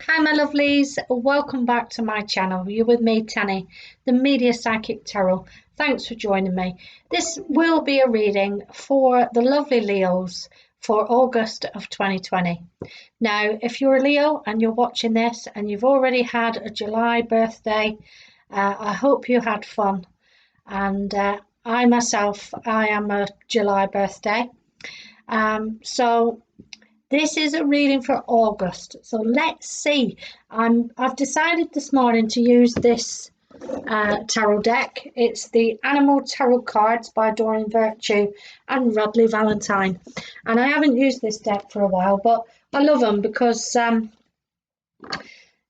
Hi my lovelies, welcome back to my channel. You're with me, Tanny, the Media Psychic Tarot. Thanks for joining me. This will be a reading for the lovely Leos for August of 2020. Now, if you're a Leo and you're watching this and you've already had a July birthday, I hope you had fun. And I myself, I am a July birthday. So this is a reading for August, so let's see. I've decided this morning to use this tarot deck. It's the Animal Tarot Cards by Doreen Virtue and Rodley Valentine. And I haven't used this deck for a while, but I love them because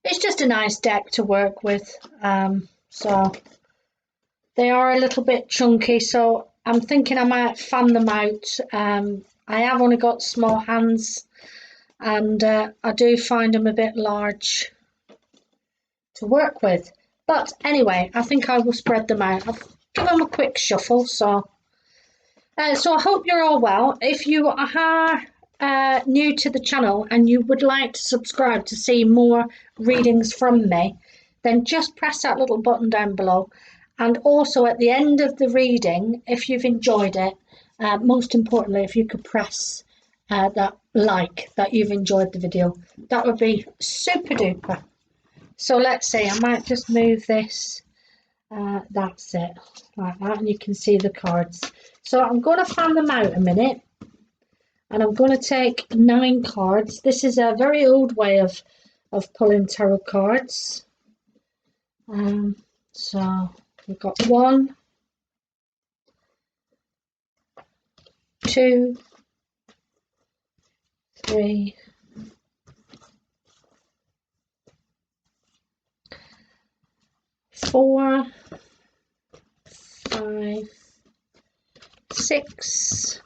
it's just a nice deck to work with. So they are a little bit chunky, so I'm thinking I might fan them out. I have only got small hands, and I do find them a bit large to work with. But anyway, I think I will spread them out. I've given them a quick shuffle. So I hope you're all well. If you are new to the channel and you would like to subscribe to see more readings from me, then just press that little button down below. And also at the end of the reading, if you've enjoyed it, most importantly, if you could press that like that you've enjoyed the video, that would be super duper. So let's see, I might just move this, that's it, like that, and you can see the cards. So I'm going to fan them out a minute, and I'm going to take 9 cards. This is a very old way of pulling tarot cards. So we've got 1, 2, 3, 4, 5, 6,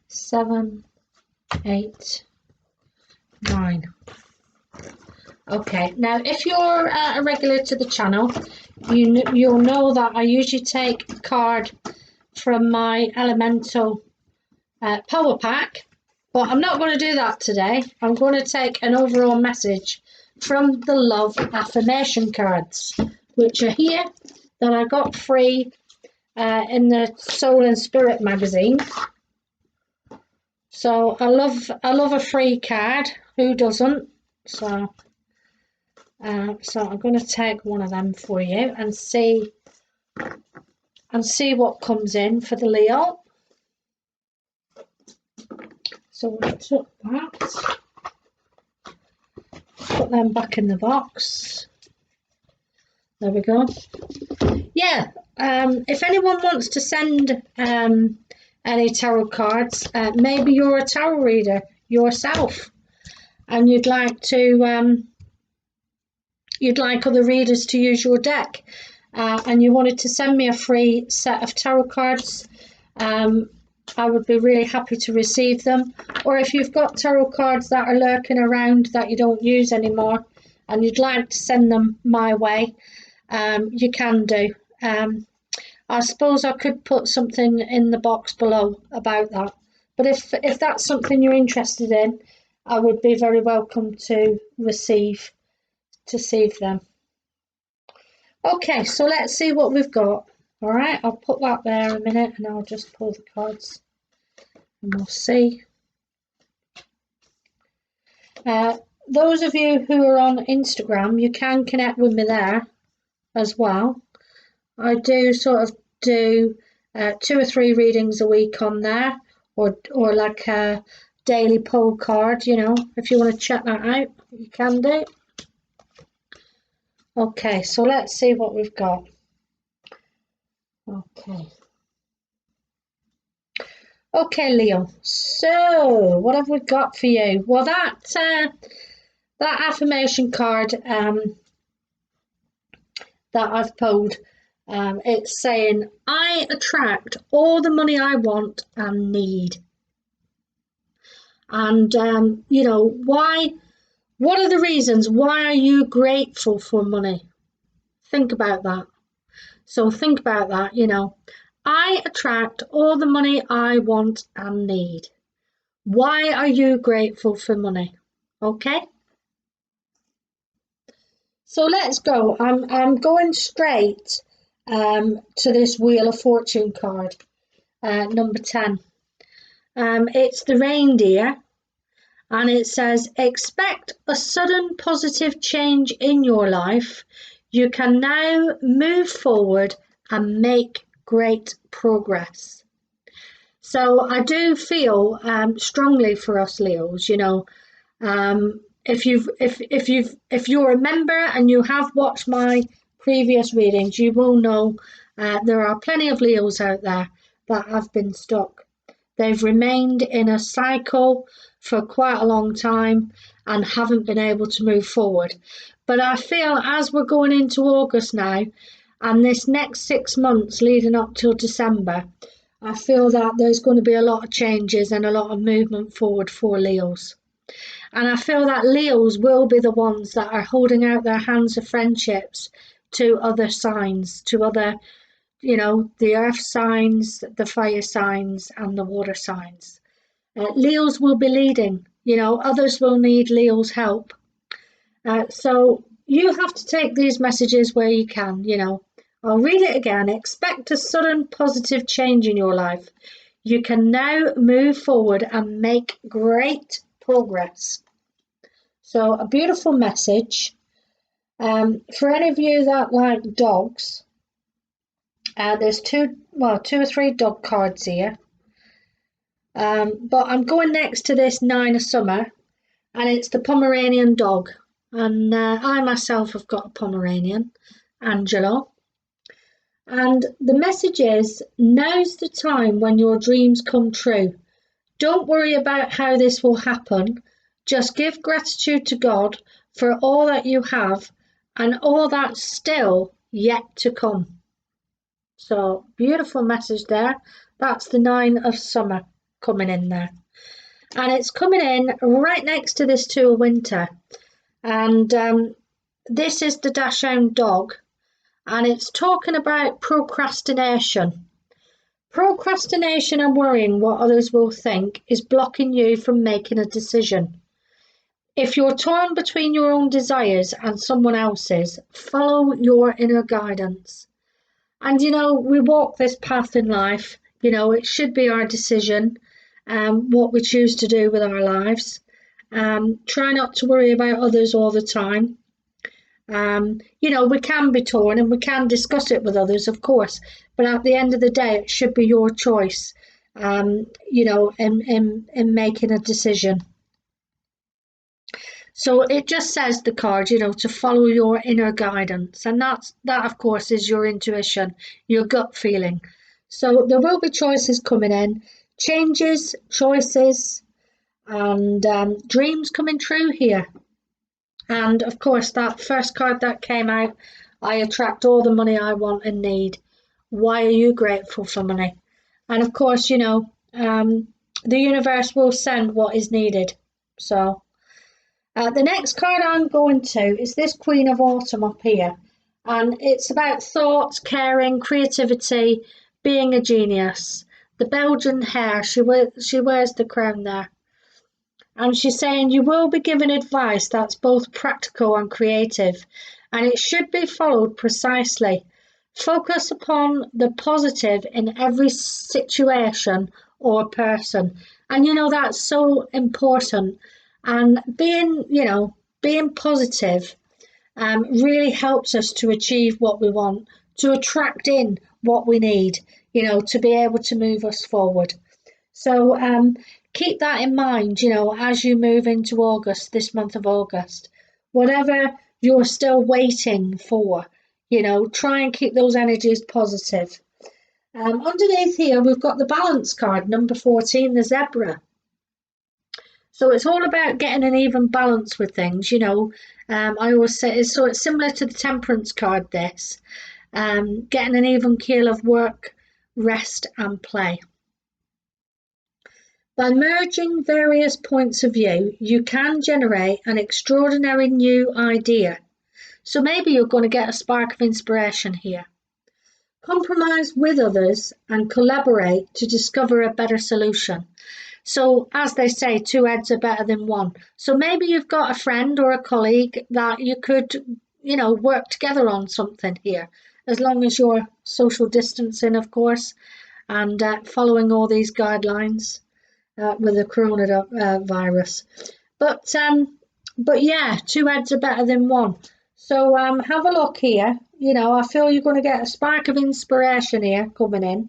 7, 8, 9. Okay, now if you're a regular to the channel, you'll know that I usually take a card from my Elemental power pack, but I'm not going to do that today. I'm going to take an overall message from the Love Affirmation cards, which are here, that I got free in the Soul and Spirit magazine. So I love a free card. Who doesn't? So I'm going to take one of them for you and see what comes in for the Leo. So we'll took that, put them back in the box. There we go. Yeah, if anyone wants to send any tarot cards, maybe you're a tarot reader yourself and you'd like other readers to use your deck, and you wanted to send me a free set of tarot cards, I would be really happy to receive them. Or if you've got tarot cards that are lurking around that you don't use anymore and you'd like to send them my way, you can do. I suppose I could put something in the box below about that, but if that's something you're interested in, I would be very welcome to receive them. Okay, so let's see what we've got. All right, I'll put that there a minute and I'll just pull the cards and we'll see. Those of you who are on Instagram, you can connect with me there as well. I do sort of do 2 or 3 readings a week on there, or like a daily pull card, you know. If you want to check that out, you can do. Okay, so let's see what we've got. Okay, Leo. So what have we got for you? Well, that affirmation card that I've pulled, it's saying, I attract all the money I want and need. And you know, why? What are the reasons? Why are you grateful for money? Think about that. So think about that, you know. I attract all the money I want and need. Why are you grateful for money? Okay? So let's go. I'm going straight to this Wheel of Fortune card, number 10. It's the reindeer, and it says, expect a sudden positive change in your life. You can now move forward and make great progress. So I do feel strongly for us Leos. If you're a member and you have watched my previous readings, you will know there are plenty of Leos out there that have been stuck. They've remained in a cycle for quite a long time and haven't been able to move forward. But I feel as we're going into August now, and this next 6 months leading up till December, I feel that there's going to be a lot of changes and a lot of movement forward for Leos. And I feel that Leos will be the ones that are holding out their hands of friendships to other signs, to other, the earth signs, the fire signs, and the water signs. Leos will be leading, others will need Leo's help. So you have to take these messages where you can, I'll read it again. Expect a sudden positive change in your life. You can now move forward and make great progress. So a beautiful message. For any of you that like dogs, there's two or three dog cards here. But I'm going next to this 9 of Summer, and it's the Pomeranian dog. And I myself have got a Pomeranian, Angelo. And the message is, now's the time when your dreams come true. Don't worry about how this will happen. Just give gratitude to God for all that you have and all that's still yet to come. So, beautiful message there. That's the 9 of Summer coming in there. And it's coming in right next to this 2 of Winter. And this is the Dachshund dog. And it's talking about procrastination. Procrastination and worrying what others will think is blocking you from making a decision. If you're torn between your own desires and someone else's, follow your inner guidance. And we walk this path in life. It should be our decision, what we choose to do with our lives. Try not to worry about others all the time. We can be torn and we can discuss it with others, of course, but at the end of the day, it should be your choice, in making a decision. So it just says the card, to follow your inner guidance, and that of course is your intuition, your gut feeling. So there will be choices coming in, changes, choices, and dreams coming true here. And of course, that first card that came out, I attract all the money I want and need. Why are you grateful for money? And of course, the universe will send what is needed. So the next card I'm going to is this Queen of Autumn up here. And it's about thoughts, caring, creativity, being a genius. The Belgian hair, she wears the crown there. And she's saying you will be given advice that's both practical and creative, and it should be followed precisely. Focus upon the positive in every situation or person. And that's so important. And being positive really helps us to achieve what we want, to attract in what we need, to be able to move us forward. So keep that in mind, as you move into August, this month of August. Whatever you're still waiting for, try and keep those energies positive. Underneath here, we've got the balance card, number 14, the zebra. So it's all about getting an even balance with things, I always say it's similar to the temperance card, this. Getting an even keel of work, rest and play. By merging various points of view, you can generate an extraordinary new idea. So maybe you're going to get a spark of inspiration here. Compromise with others and collaborate to discover a better solution. So as they say, 2 heads are better than 1. So maybe you've got a friend or a colleague that you could, work together on something here, as long as you're social distancing, of course, and following all these guidelines with the coronavirus. But yeah, two heads are better than one. So have a look here. I feel you're going to get a spark of inspiration here coming in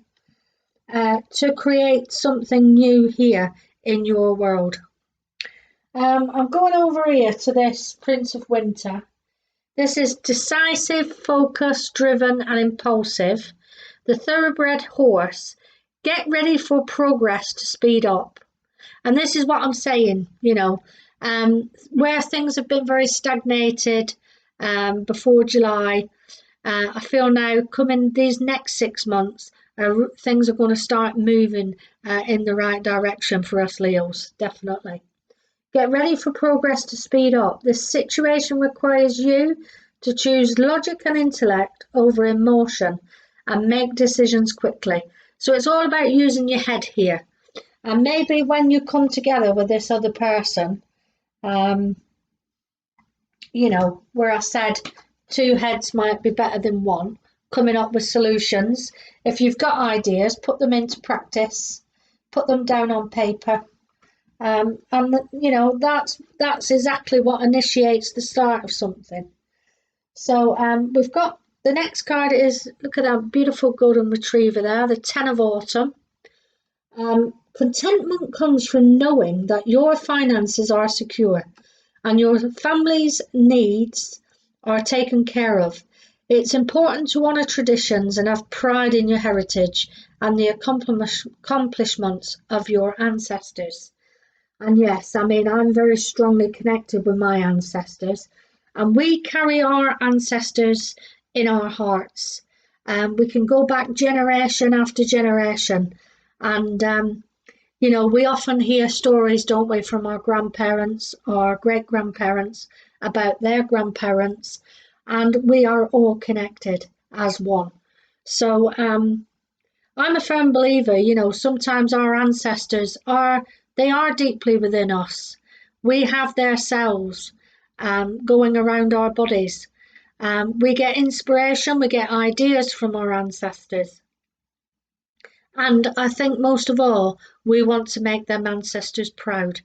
to create something new here in your world. I'm going over here to this Prince of Winter. This is decisive, focused, driven, and impulsive. The thoroughbred horse. Get ready for progress to speed up. And this is what I'm saying, where things have been very stagnated before July. I feel now coming these next 6 months, things are going to start moving in the right direction for us Leos, definitely. Get ready for progress to speed up. This situation requires you to choose logic and intellect over emotion and make decisions quickly. So it's all about using your head here. And maybe when you come together with this other person, where I said two heads might be better than one, coming up with solutions. If you've got ideas, put them into practice, put them down on paper. And that's exactly what initiates the start of something. So we've got the next card is, look at that beautiful golden retriever there, the 10 of Autumn. Contentment comes from knowing that your finances are secure and your family's needs are taken care of. It's important to honour traditions and have pride in your heritage and the accomplishments of your ancestors. And yes, I'm very strongly connected with my ancestors, and we carry our ancestors in our hearts. We can go back generation after generation, and we often hear stories, don't we, from our grandparents or great-grandparents about their grandparents, and we are all connected as one. So I'm a firm believer, sometimes our ancestors are deeply within us. We have their cells going around our bodies. We get inspiration, we get ideas from our ancestors. And I think most of all, we want to make them ancestors proud.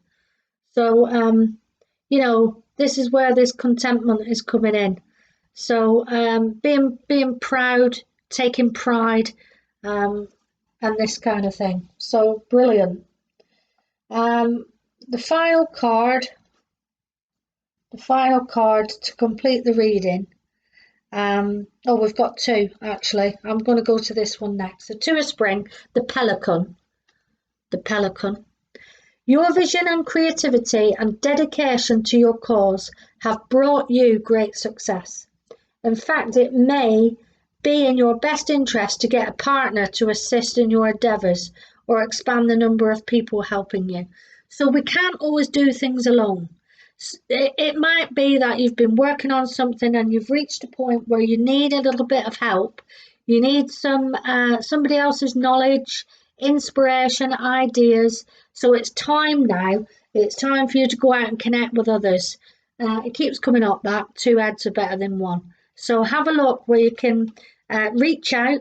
So, this is where this contentment is coming in. So, being proud, taking pride, and this kind of thing. So, brilliant. The final card to complete the reading. We've got two actually. I'm going to go to this one next. The Two of Spring, the Pelican. The Pelican. Your vision and creativity and dedication to your cause have brought you great success. In fact, it may be in your best interest to get a partner to assist in your endeavours or expand the number of people helping you. So we can't always do things alone. It might be that you've been working on something and you've reached a point where you need a little bit of help. You need somebody else's knowledge, inspiration, ideas. So it's time now. It's time for you to go out and connect with others. It keeps coming up that two heads are better than one. So have a look where you can reach out,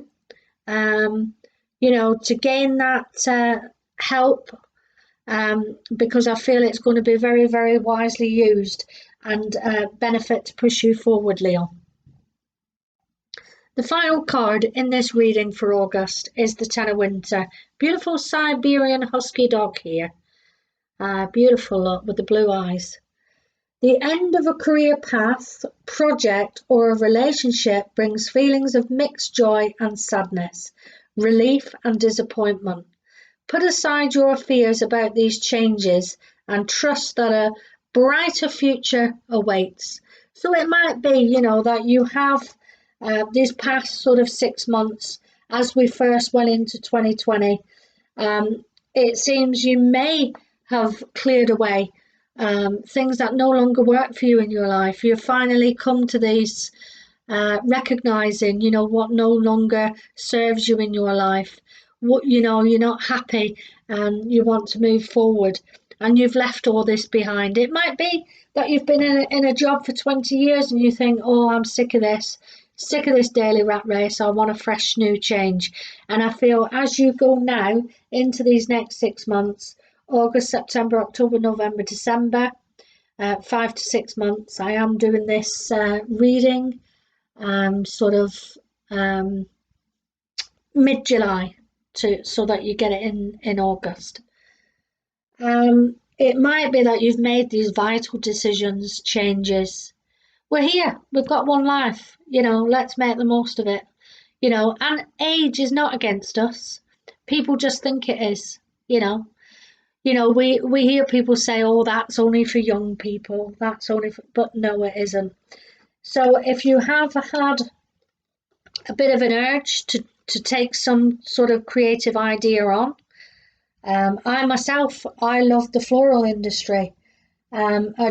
to gain that help. Because I feel it's going to be very, very wisely used and benefit to push you forward, Leo. The final card in this reading for August is the Ten of Winter. Beautiful Siberian Husky dog here. Beautiful look with the blue eyes. The end of a career path, project, or a relationship brings feelings of mixed joy and sadness, relief and disappointment. Put aside your fears about these changes and trust that a brighter future awaits. So it might be, that you have these past sort of 6 months as we first went into 2020. It seems you may have cleared away things that no longer work for you in your life. You've finally come to these recognizing, what no longer serves you in your life. What you're not happy and you want to move forward. and you've left all this behind. It might be that you've been in a job for 20 years and you think, oh, I'm sick of this daily rat race. I want a fresh new change. And I feel as you go now into these next 6 months, August, September, October, November, December, 5 to 6 months, I am doing this reading sort of mid-July so that you get it in August. It might be that you've made these vital decisions, changes. We're here. We've got one life. Let's make the most of it. And age is not against us. People just think it is. We hear people say, "Oh, that's only for young people. That's only for," but no, it isn't. So if you have had a bit of an urge to take some sort of creative idea on, I love the floral industry.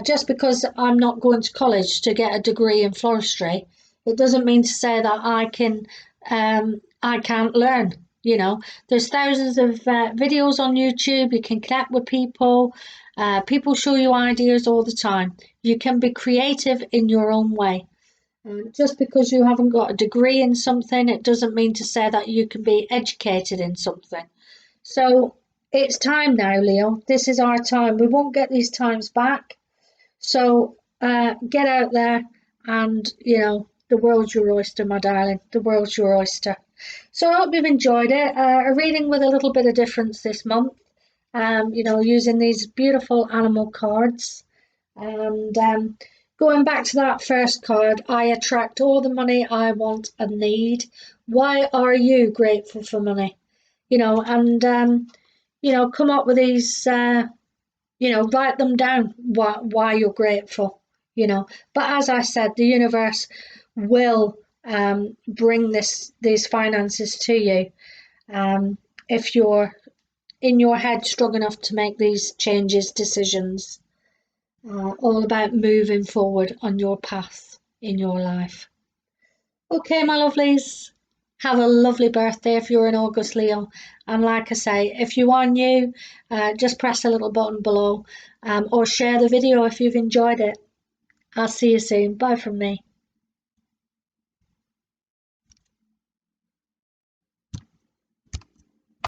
Just because I'm not going to college to get a degree in floristry, it doesn't mean to say that I can't learn. There's thousands of videos on YouTube. You can connect with people. People show you ideas all the time. You can be creative in your own way. Just because you haven't got a degree in something, it doesn't mean to say that you can be educated in something. So it's time now, Leo. This is our time. We won't get these times back. So get out there and, the world's your oyster, my darling. The world's your oyster. So I hope you've enjoyed it. A reading with a little bit of difference this month. Using these beautiful animal cards. And going back to that first card, I attract all the money I want and need. Why are you grateful for money? And come up with these, write them down why you're grateful, But as I said, the universe will bring these finances to you if you're in your head strong enough to make these changes, decisions. All about moving forward on your path in your life. Okay, my lovelies, have a lovely birthday if you're in August, Leo. And like I say, if you are new, just press a little button below or share the video if you've enjoyed it. I'll see you soon. Bye from me.